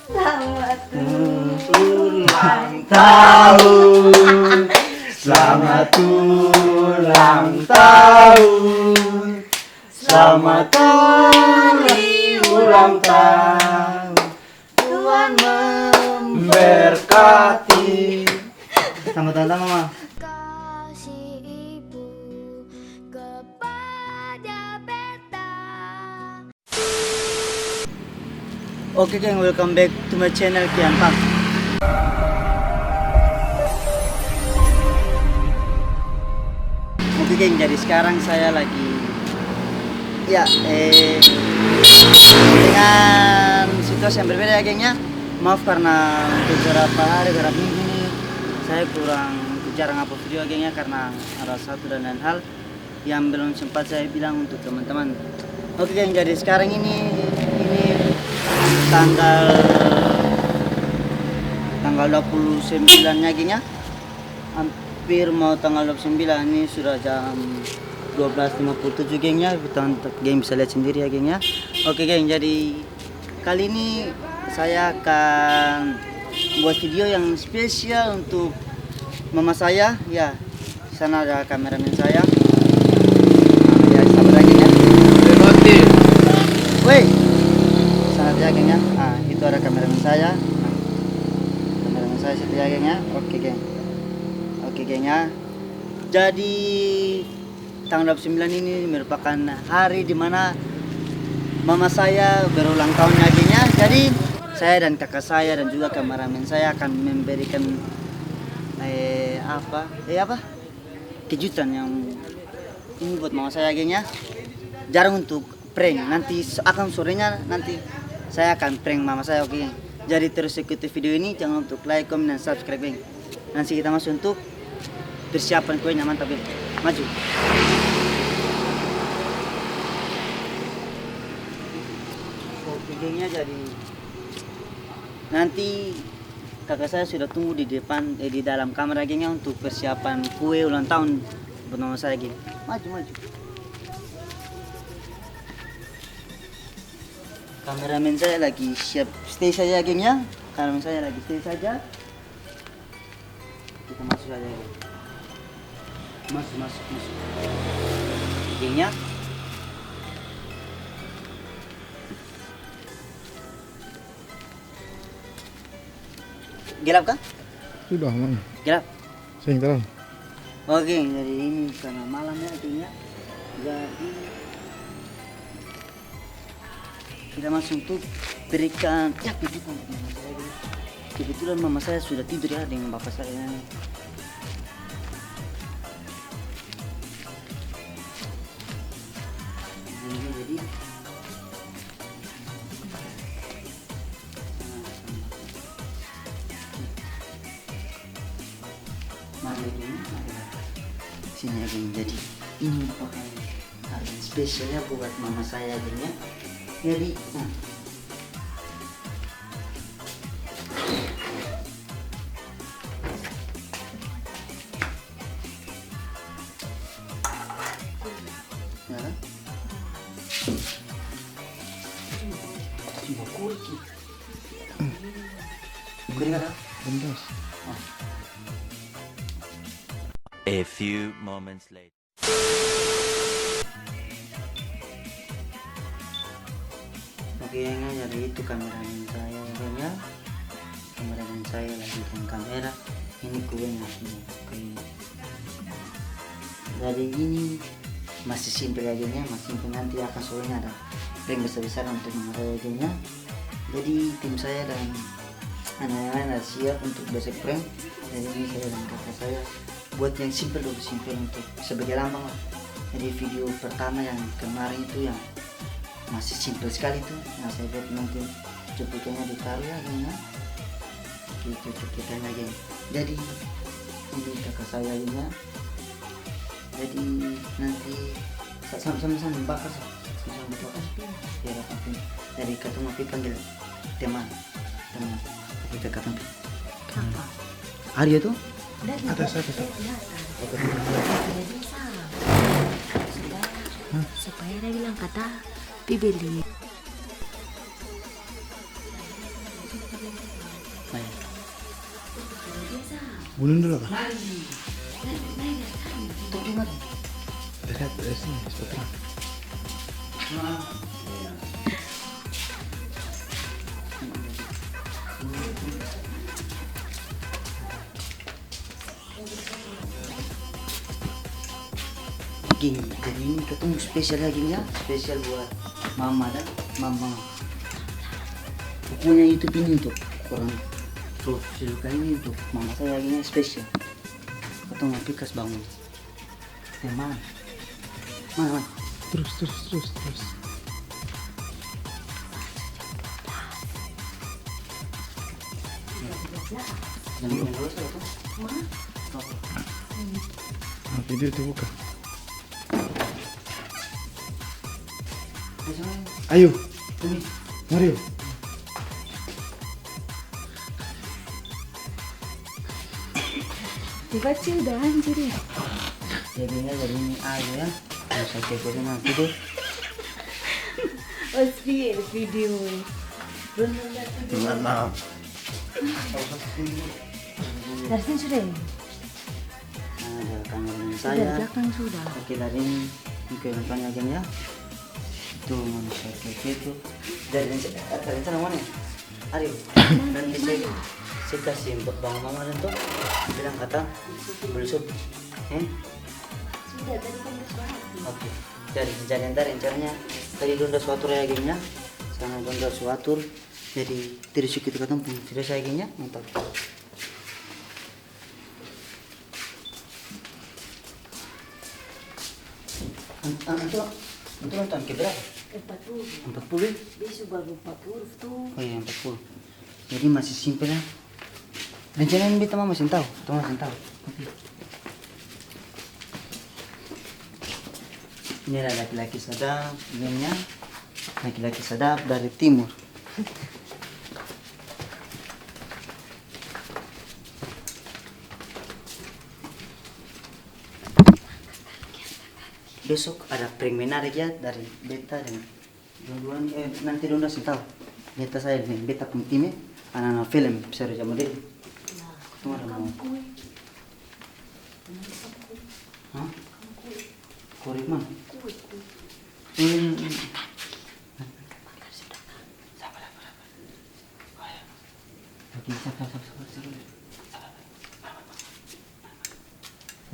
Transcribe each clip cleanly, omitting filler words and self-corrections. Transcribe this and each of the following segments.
Selamat ulang tahun. Selamat ulang tahun. Selamat hari ulang tahun. Tuhan memberkati. Selamat ulang tahun, Mama. Kasih ibu kepada beta. Oke geng, welcome back to my channel Kian Pak. Oke geng, jadi sekarang saya lagi dengan situasi yang berbeda ya geng ya. Maaf karena untuk beberapa hari, beberapa minggu ini saya jarang upload video geng ya, karena ada satu dan lain hal yang belum sempat saya bilang untuk teman-teman. Oke geng, jadi sekarang ini tanggal 29 nya geng ya, hampir mau tanggal 29. Ini sudah jam 12.57 geng ya, geng bisa lihat sendiri ya geng ya. Oke geng, jadi kali ini saya akan buat video yang spesial untuk mama saya ya. Di sana ada kameramen saya ya, sabar lagi ya. Woi, sana aja geng ya. Nah, itu ada kameramen saya. Kameramen saya situ ya geng ya. Oke geng. Oke geng ya. Jadi tanggal 29 ini merupakan hari dimana mama saya berulang tahunnya geng ya. Jadi saya dan kakak saya dan juga kameramen saya akan memberikan kejutan yang ini buat mama saya geng ya. Jarang untuk prank, nanti akan sorenya nanti saya akan prank mama saya, oke. Jadi terus ikuti video ini, jangan untuk like, comment, dan subscribe geng. Nanti kita masuk untuk persiapan kuenya, mantap geng. Maju. Oke gengnya, jadi nanti kakak saya sudah tunggu di depan di dalam kamar gengnya untuk persiapan kue ulang tahun buat mama saya geng. Maju. Kameramen saya lagi siap stay saja geng ya. Kameramen saya lagi stay saja. Kita masuk saja geng. Masuk geng ya. Gelap kah? Sudah aman. Gelap. Saya terang. Oke, jadi ini karena malam ya geng ya. Jadi kita langsung tuh berikan kejutan untuk mama saya dulu. Kebetulan mama saya sudah tidur ya dengan bapak saya nih. Jadi sini ya geng. Jadi ini merupakan hari spesialnya buat mama saya geng ya. Jadi A few moments later. oke ya, jadi itu kameramen saya ya. Kameramen saya lagi dengan kamera. Ini kuenya. Jadi ini masih simple aja ya, masih simple. Nanti akan soalnya ada prank besar-besar untuk mama saya aja. Jadi tim saya dan anak-anak siap untuk besok prank. Jadi ini saya dan kakak saya buat yang simple dulu, simple untuk sebagai lambang lah. Jadi video pertama yang kemarin itu yang masih simple sekali tuh. Nah saya buat nanti cuplikannya ditaruh ya geng ya. Gitu cuplikannya geng. Jadi ini kakak saya ini ya. Jadi nanti sama-sama bakar biar apa pun. Jadi ketemu panggil teman kita ketemu. Apa? Arya tuh Atas. Supaya dia bilang kata bibeli. Bunuh dulu kak. Tuh ingat. Lihat dari sini, seperti Gini, jadi ini ketemu spesial lagi ya, spesial buat mama dan mama. Pokoknya YouTube ini untuk orang suka ini untuk mama saya lagi spesial. Ketemu Pikas bangun. Mana? Mana? terus. Jangan dulu tuh. Nah, video itu buka. Ayo, Mario. Dibaca udah anjir ya. Jadinya jadi ini ayo ya. Bisa cekokin nanti deh. Oh, video. Mana? Dari sini sudah ya? Ada kameramen Dari saya. belakang sudah. Oke dari ini ke depannya aja ya. Itu manusia kayak gitu. Dari rencana mana? Arif, nanti saya kasih bang mama dan tuh bilang kata belusuk. Sudah tadi kan sudah. Oke. Jadi ntar rencananya tadi udah suatu reagennya, sekarang udah suatu. Jadi tidak suka kita ketemu tidak saya gini mantap. Itu nonton ke berapa? 40. 40? Besok baru 40 tuh. Oh iya 40. Jadi masih simpel ya. Rencana ini kita masih tahu, kita masih tahu. Ini ada laki-laki sadap, ini laki-laki sadap dari timur. Besok ada prank menarik ya dari beta dan dua-duanya nanti Donda sih tahu. Beta saya nih, beta punya timnya anak-anak film seru sama dia. Ketemu ada mau. Hah? Korek mana? Sabar. Oke, sabar.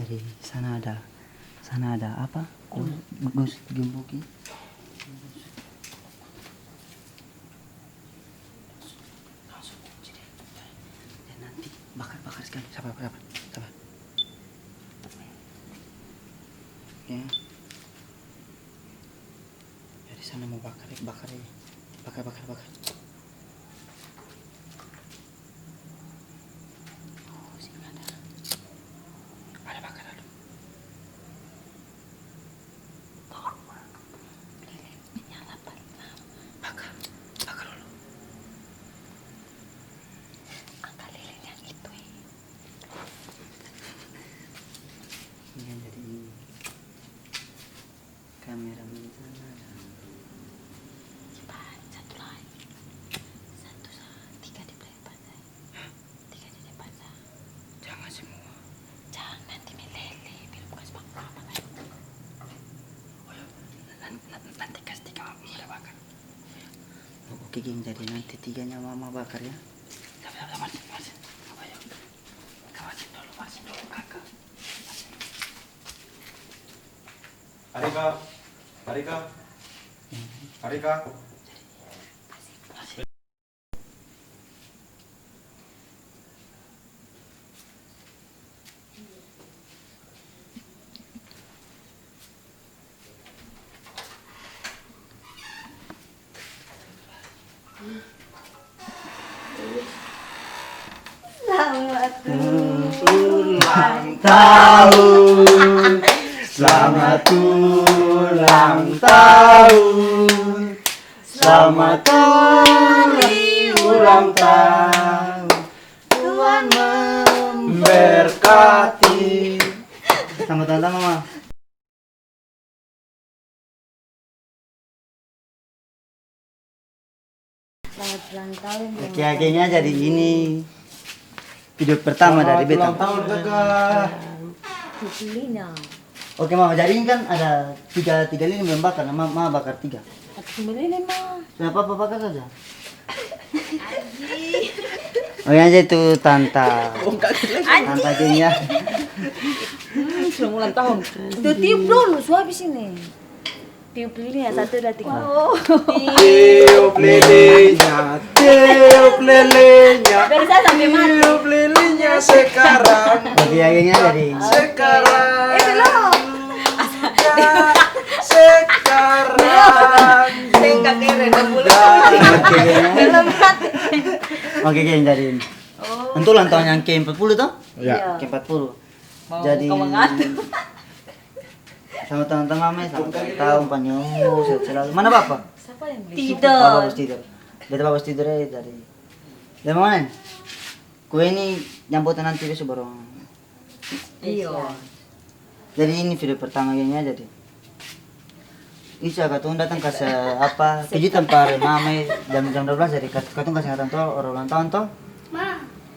Dari sana ada apa? Gus gemboki. Langsung jadi. Dan nanti bakar sekali. Sabar. Ya. Dari sana mau bakar ya. Bakar. Oh, sini ada. Ada bakar dulu. Bakar dulu. Angka lilin yang itu ya. Ini yang jadi kamera sana ada. Cepat, satu lagi. Tiga di depan saya. Jangan semua. Jangan nanti meleleh. Biar bukan sebab apa kan. Oh ya, nanti kasih 3 mama bakar. Oke geng, jadi nanti 3-nya mama bakar ya. Sabar, Marsin. Apa ya? Marsin dulu kakak. Arika. Ulang tahun. Selamat ulang tahun. Selamat ulang tahun. Tuhan memberkati. Selamat ulang tahun, Mama. Selamat ulang tahun. Laki-lakinya jadi ini. video pertama dari beta. Ulang tahun kakak. Pilihnya. Oke mama, jadi ini kan ada tiga lilin belum bakar, mama bakar 3. Aku pilih mah. Kenapa apa bakar saja? Oh yang aja itu tanta gengnya. Sudah ulang tahun. Tuh tiup dulu, su habis ini. Tiup lilinnya 1, 2, 3. Tiup lilinnya, tiup lilinnya, Biar saya sampai mati. tiup lilinnya sekarang, Oke ya gengnya jadi. sekarang, Belum. sekarang. Enggak keren, enggak boleh. Oke gengnya. Belum mati. Oke geng jadi. Untuk ulang tahun yang ke-40 toh? Ya. Ke-40. Mau Jadi kau mengadu. sama teman-teman selamat tahun panjang umur sehat selalu. Mana bapak? Siapa yang beli? Oh, Tidur. bagus tidur. Beta bagus tidur ya dari. Dari mana? Kue ini nyambutan nanti besok baru. Iya. Jadi ini video pertama gengnya jadi. Isa katong datang kasih apa kejutan para mama jam 12 jadi katong kasih orang tua orang ulang tahun toh.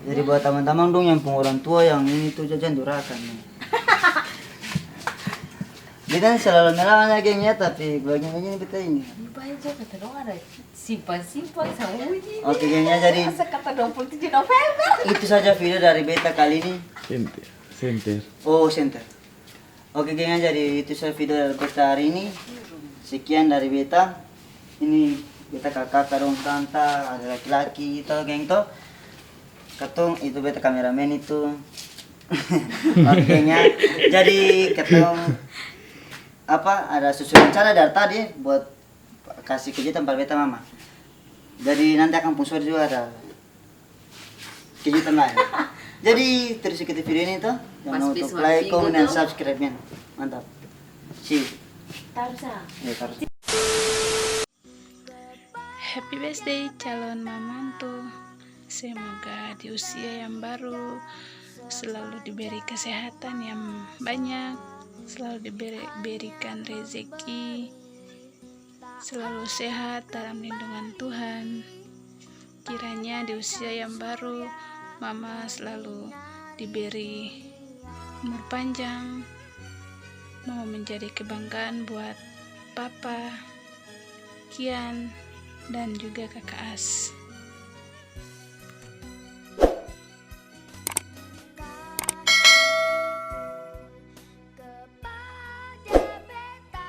Jadi buat teman-teman dong yang orang tua yang ini tuh jajan durakan nih. Dia kan selalu melawan gengnya tapi bagian ini kita ini. Baik juga kata dong ada simpan sama uji. Oke gengnya jadi Masa kata 27 November. itu saja video dari beta kali ini. Center, center. Oh center. Oke gengnya jadi itu saja video dari beta hari ini. Sekian dari beta. Ini beta kakak dong tanta ada laki-laki itu geng toh. Katong itu beta kameramen itu. Oke gengnya. Jadi katong apa ada susunan rencana dari tadi buat kasih kejutan pada beta mama. Jadi nanti akan pusur juga ada kejutan lain. Jadi terus ikuti video ini tuh. Jangan lupa untuk like, comment, dan subscribe nya. Mantap. See you. Tarsa. Ya, taruh. Happy birthday calon mamantu. Semoga di usia yang baru selalu diberi kesehatan yang banyak, selalu diberikan rezeki, selalu sehat dalam lindungan Tuhan. Kiranya di usia yang baru mama selalu diberi umur panjang, mau menjadi kebanggaan buat papa, Kian, dan juga kakak As.